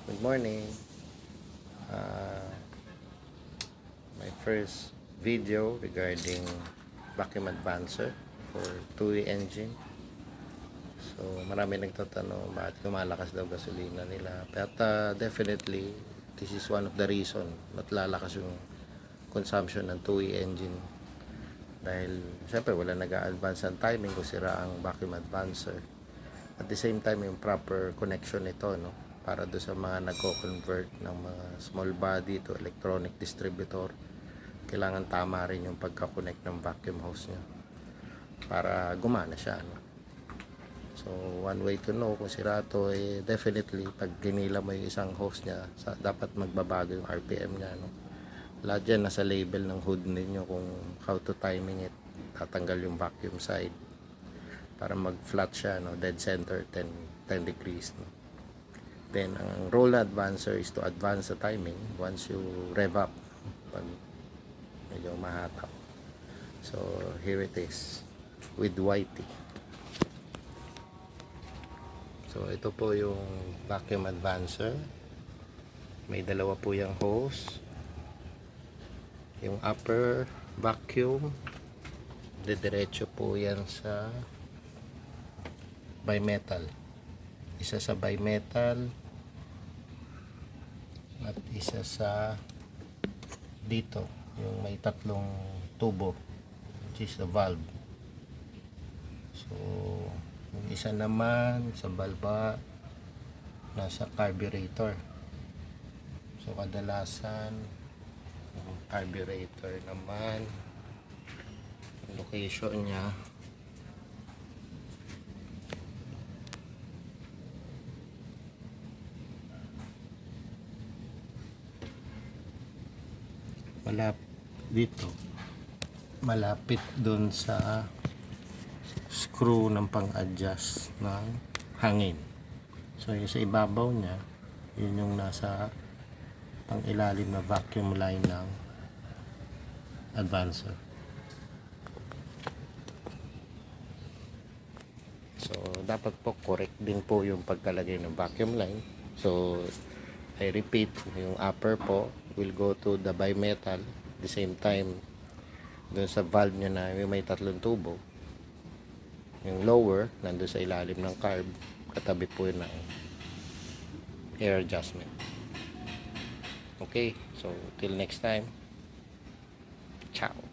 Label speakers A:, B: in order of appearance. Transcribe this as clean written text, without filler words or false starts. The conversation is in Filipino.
A: Good morning. Uh, my first video regarding vacuum advancer for 2 engine. So marami nagtatanong bakit lumalakas daw gasolina nila. But definitely this is one of the reason ba't lalakas yung consumption ng 2 engine. Dahil siyempre wala nag-a-advance ang timing kung sira ang vacuum advancer. At the same time yung proper connection nito, no, para do sa mga nagko-convert ng mga small body to electronic distributor, kailangan tama rin yung pagka-connect ng vacuum hose nyo para gumana siya, no? So one way to know kung sira to, definitely pag ginila mo yung isang hose nya, dapat magbabago yung RPM nya, no? Lahat yan nasa label ng hood ninyo kung how to timing it. Tatanggal yung vacuum side para mag-flat siya, no? Dead center 10 degrees, no? Then ang role na advancer is to advance the timing once you rev up pag medyo mahatap. So here it is with Whitey. So ito po yung vacuum advancer. May dalawa po yung hose. Yung upper vacuum didiretso po yan sa bimetal. Isa sa bimetal at isa sa dito yung may tatlong tubo, which is the valve. So yung isa naman sa balba nasa carburetor. So kadalasan yung carburetor naman yung location nya malapit dun sa screw ng pang-adjust ng hangin. So yung sa ibabaw nya, yun yung nasa pang-ilalim na vacuum line ng advancer. So dapat po correct din po yung pagkalagay ng vacuum line. So I repeat, yung upper po will go to the bimetal. At the same time, dun sa valve nyo na yung may tatlong tubo, yung lower nandun sa ilalim ng carb, katabi po yun ng air adjustment. Okay, so till next time, ciao.